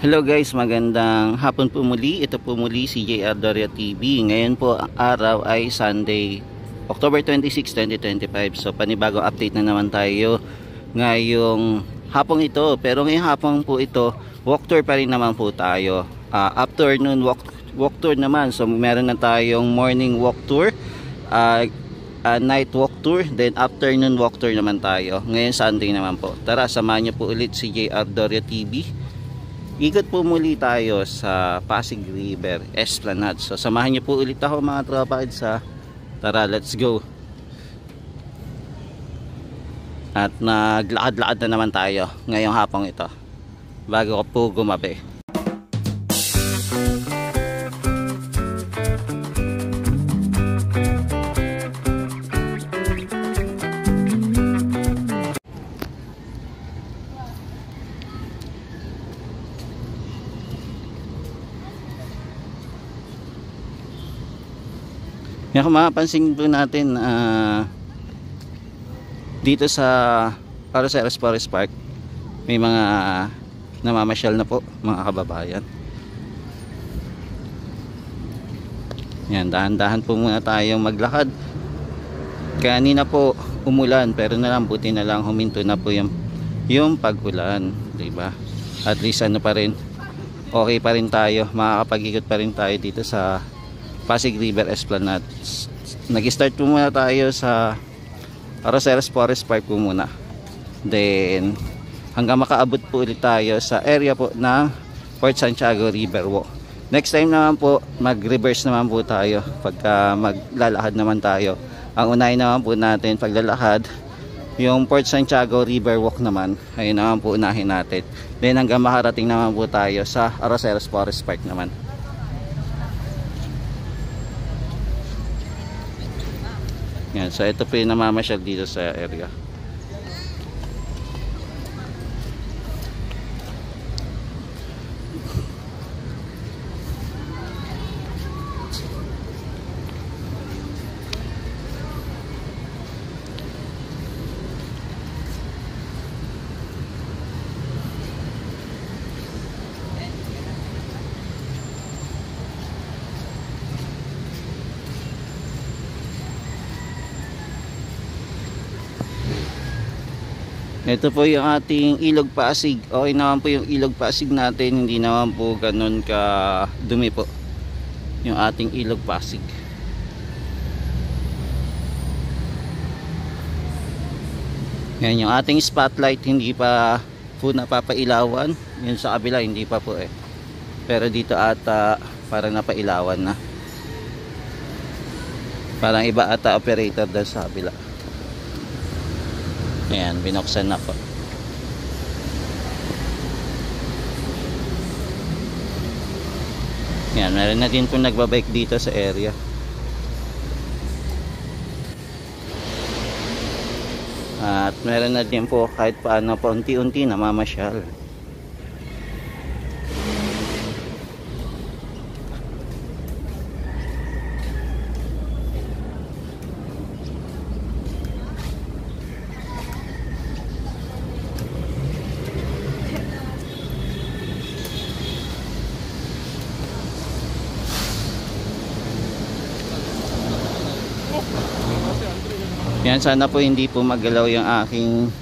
Hello guys, magandang hapon po muli. Ito po muli si JR Doria TV. Ngayon po ang araw ay Sunday, October 26, 2025. So panibagong update na naman tayo ngayong hapong ito. Pero ngayong hapong po ito, walk tour pa rin naman po tayo. Afternoon walk tour naman. So meron na tayong morning walk tour, night walk tour, then afternoon walk tour naman tayo. Ngayon Sunday naman po. Tara, samahan niyo po ulit si JR Doria TV. Ikot po muli tayo sa Pasig River Esplanade. So samahan niyo po ulit ako mga tropa sa tara, let's go. At naglakad-lakad na naman tayo ngayong hapong ito bago ko po gumabi. Yan, kung mapapansin po natin dito sa Arroceras Forest Park may mga namamasyal na po mga kababayan. Yan, dahan-dahan po muna tayong maglakad. Kanina po umulan pero buti na lang huminto na po yung pag-ulan, diba? At least ano pa rin, okay pa rin tayo, makakapag-ikot pa rin tayo dito sa Pasig River Esplanade. Nag-start po muna tayo sa Arroceras Forest Park po muna. Then hanggang makaabot po ulit tayo sa area po ng Port Santiago River Walk. Next time naman po mag-reverse naman po tayo pagka maglalakad naman tayo. Ang unahin naman po natin paglalakad yung Port Santiago River Walk naman. Ayun naman po unahin natin. Then hanggang makarating naman po tayo sa Arroceras Forest Park naman. Yan, so ito po yung namamasyal dito sa area. Ito po yung ating Ilog Pasig. Okay naman po yung Ilog Pasig natin. Hindi naman po ganun ka dumi po yung ating Ilog Pasig. Yan yung ating spotlight. Hindi pa po napapailawan. Yun sa kabila hindi pa po eh. Pero dito ata parang napailawan na. Parang iba ata operator dahil sa kabila. Ayan, binuksan na po. Ayan, meron na din po nagbabike dito sa area. At meron na din po kahit paano po unti-unti namamasyal. Yan, sana po hindi po magalaw yung aking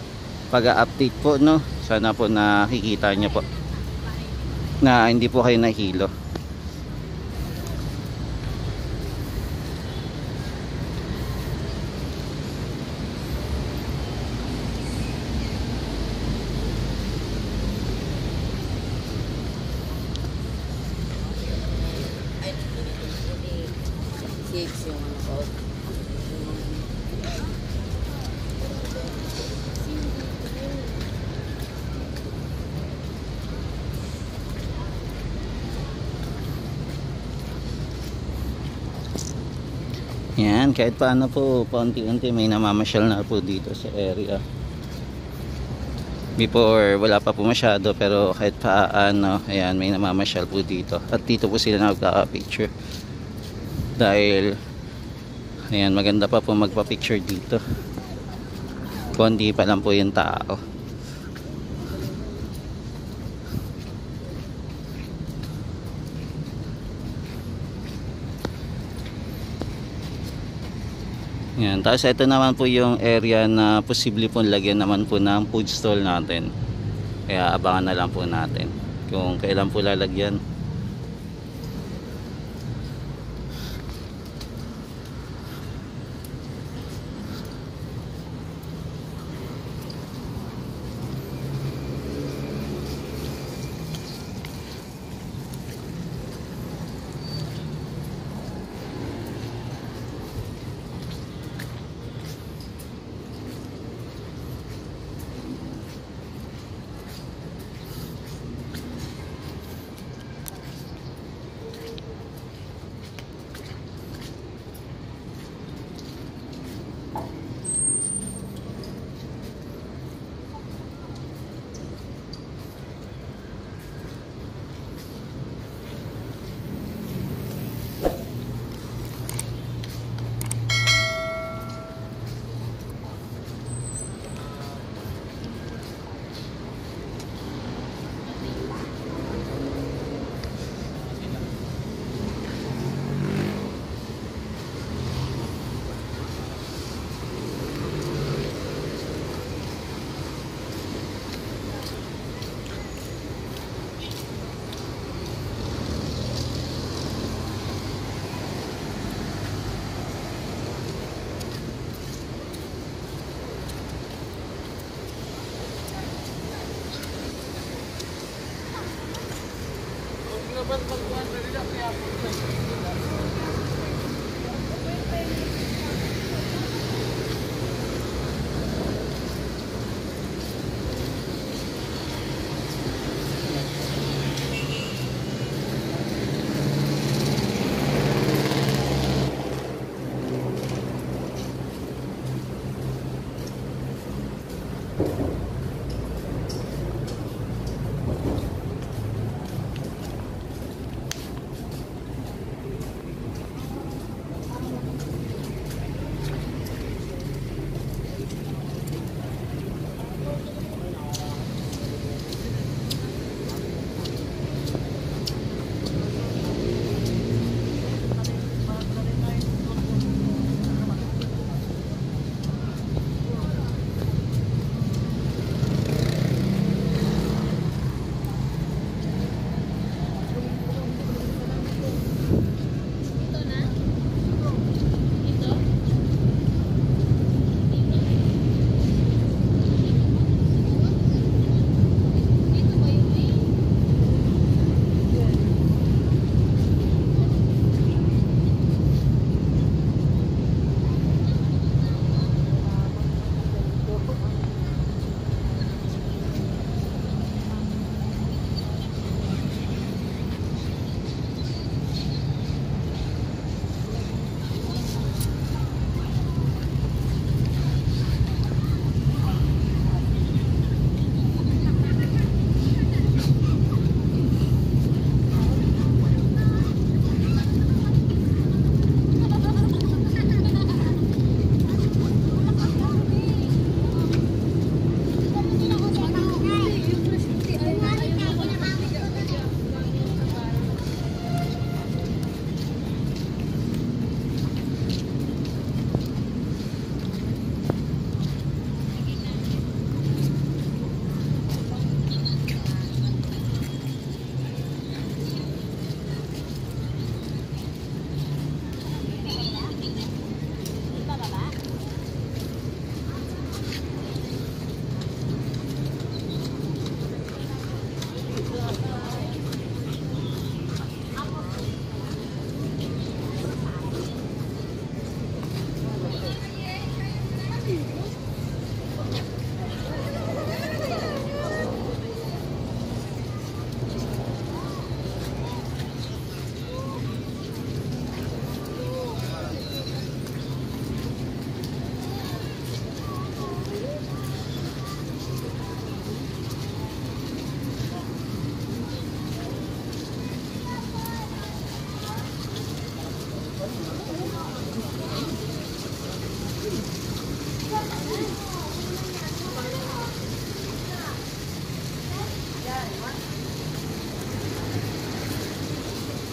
pag-update po, no? Sana po nakikita nyo po na hindi po kayo nahilo. Yan, kahit paano po paunti-unti may namamasyal na po dito sa area. Before wala pa po masyado, pero kahit paano, ayan, may namamasyal po dito. At dito po sila nagkaka-picture. Dahil ayan, maganda pa po magpa-picture dito. Kundi pa lang po yung tao. Yan. Tapos ito naman po yung area na posible po lagyan naman po ng food stall natin. Kaya abangan na lang po natin kung kailan po lalagyan.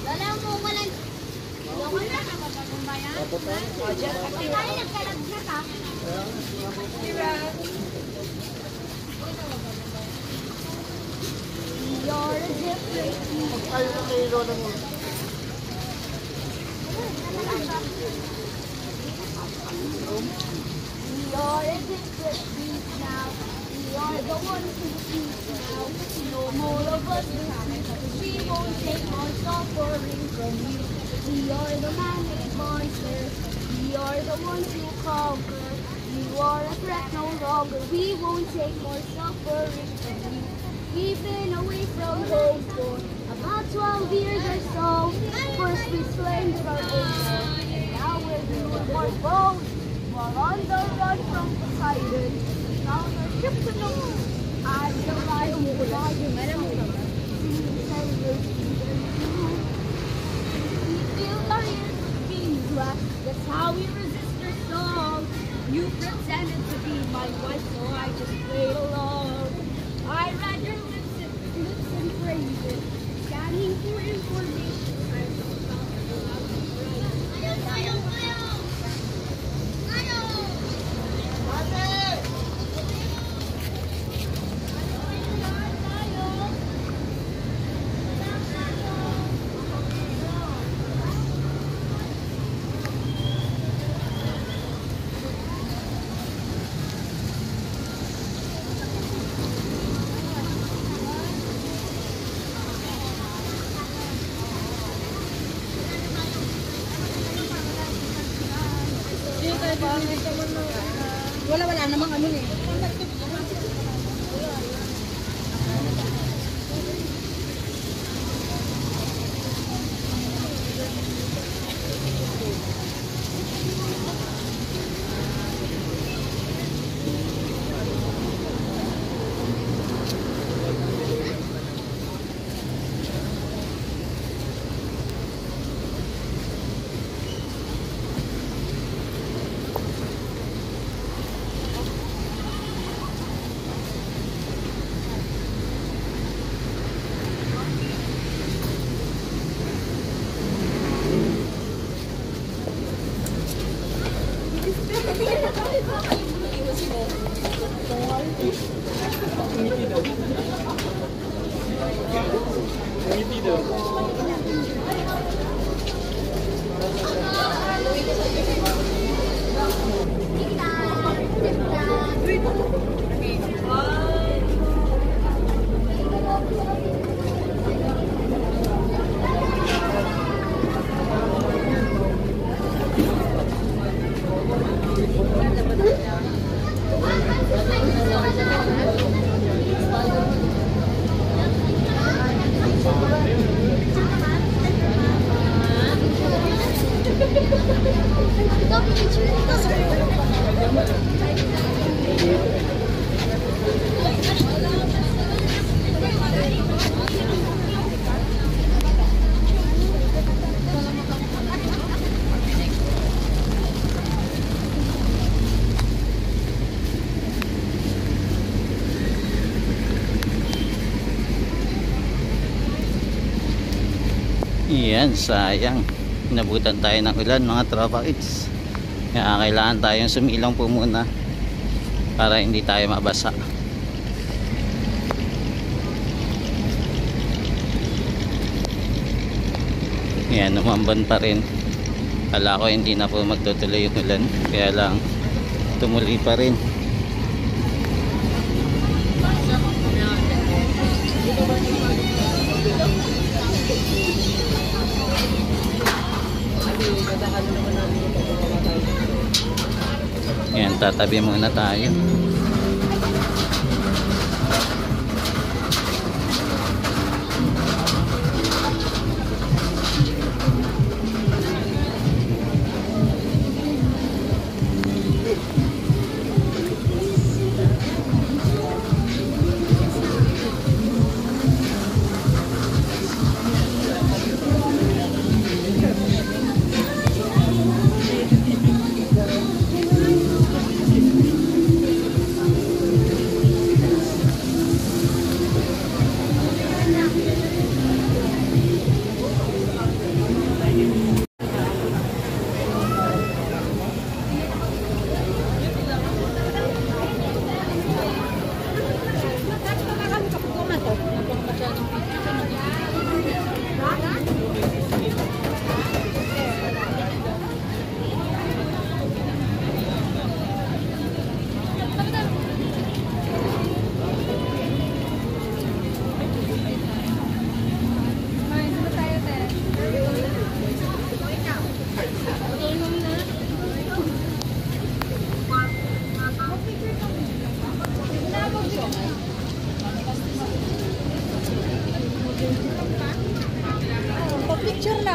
Wala mo, walang... Wala na. We are the man-made monsters. We are the ones who conquer. You are a threat no longer. We won't take more suffering from you. We've been away from home for about 12 years or so. First we slandered our own home, and now we're doing more bold. While on the run from Poseidon, found our ship to the moon. I'm the lion who lies in the moon. Singing sailors. That's how we resist your song. You pretended to be my wife, so I just played along. I read your lips and phrases, scanning for information. I just found wala namang ano eh. Yan, sayang. Inabutan tayo ng ulan mga tropa kids. Kaya kailangan tayong sumilang po muna para hindi tayo mabasa. Yan, umamban pa rin. Kala ko hindi na po magtutuloy yung ulan, kaya lang tumuloy pa rin. Yan, tatabi muna tayo.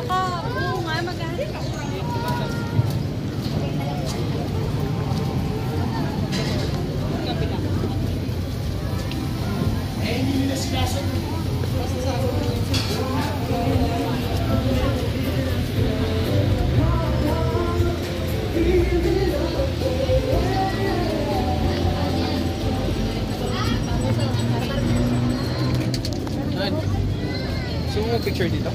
ako. Oo nga, maghanap ako. Gusto mo picture dito?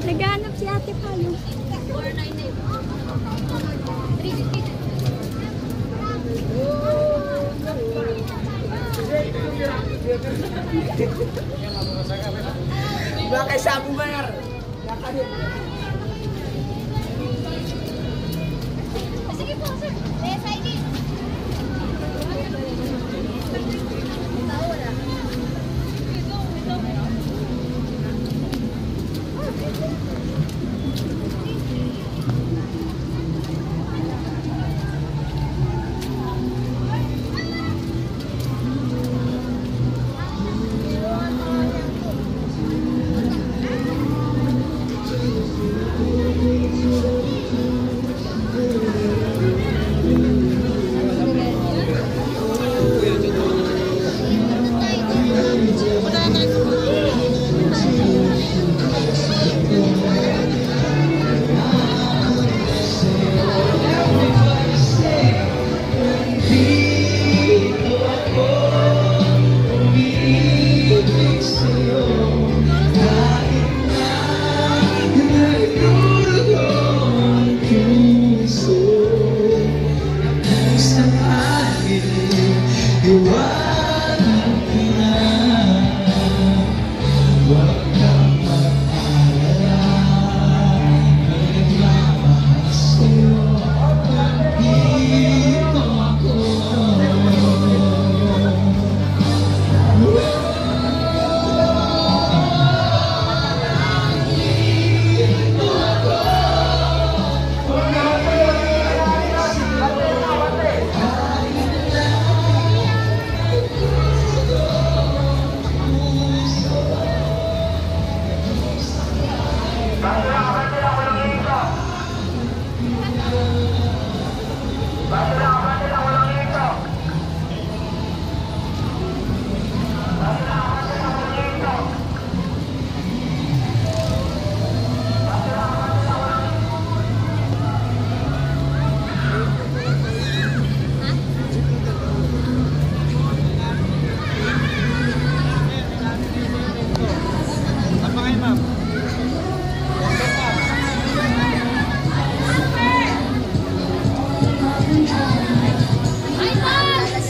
Naghanap si Ate Payo. Bakit sabi mo yan? Sige po, sir. Yes, I did.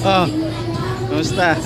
Oh, kumusta?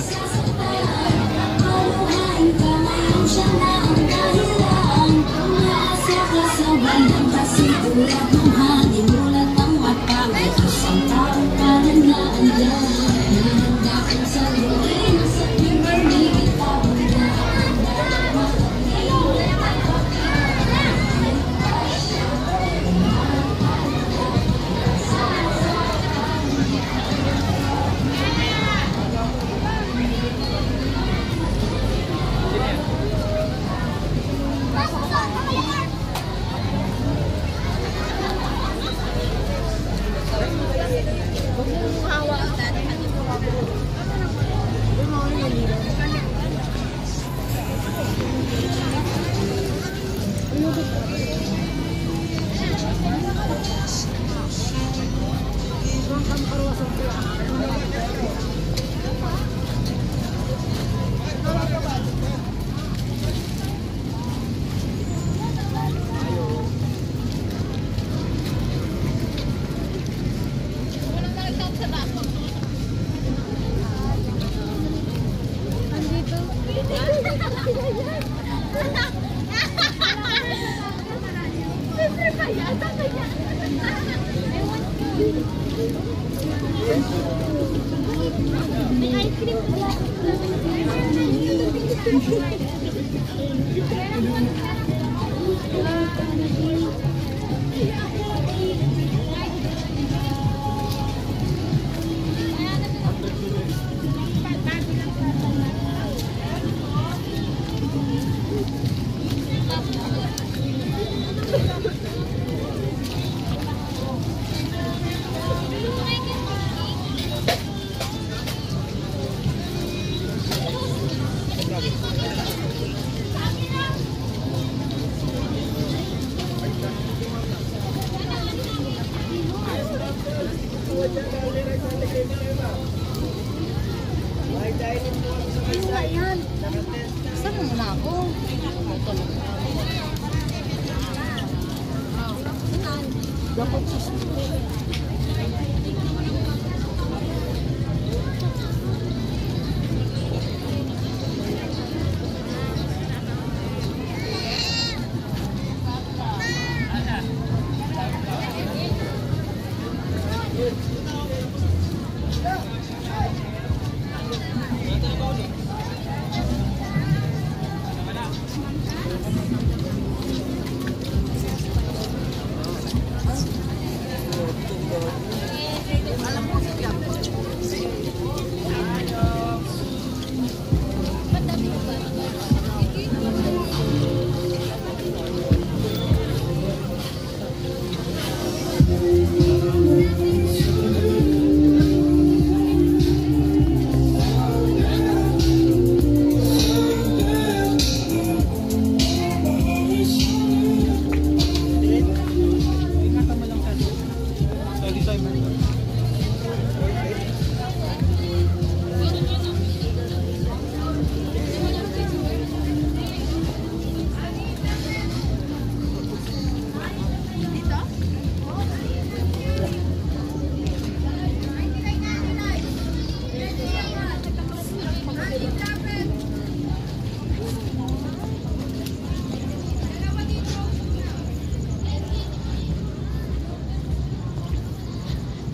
Saan mo na ako?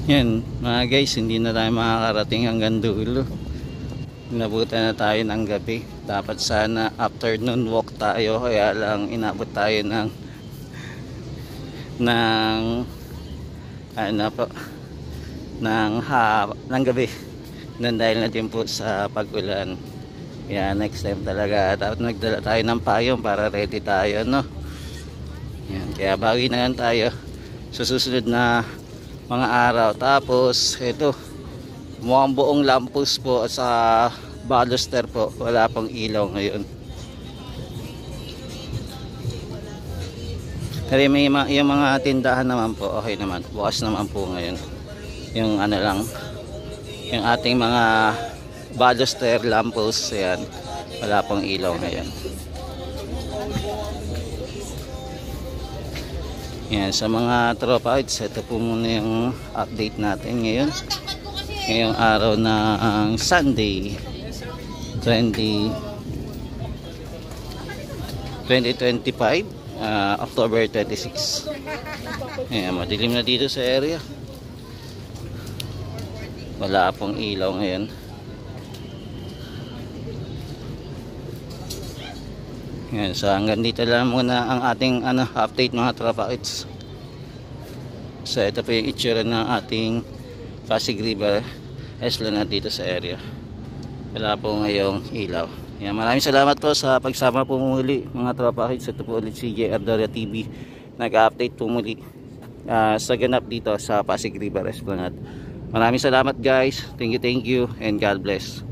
Yan mga guys, hindi na tayo makakarating hanggang dulo. Inabutan na tayo ng gabi. Dapat sana afternoon walk tayo, kaya lang inabot tayo ng ano po, ng gabi nang dahil na din po sa pag-ulan. Kaya next time talaga dapat nagdala tayo ng payong para ready tayo, no? Yan, kaya bawi na lang tayo sa susunod na mga araw. Tapos ito, mukhang buong lampos po sa baluster po, wala pang ilaw ngayon. Pero yung mga tindahan naman po okay naman, bukas naman po ngayon. Yung ano lang, yung ating mga baluster, lampos, yan, wala pang ilaw ngayon. Yan, sa mga tropa, ito po muna yung update natin ngayon. Ngayong araw na ang Sunday 2025, October 26. Yan, madilim na dito sa area. Wala pong ilaw ngayon. Yan, so hanggang dito lang muna ang ating update mga tropa kids. So ito po yung itsura ng ating Pasig River Esplanade dito sa area. Wala po ngayong ilaw. Yan, maraming salamat po sa pagsama po muli mga tropa kids. Ito po ulit si JR Doria TV, nag-update po muli sa ganap dito sa Pasig River Esplanade. Maraming salamat guys. Thank you and God bless.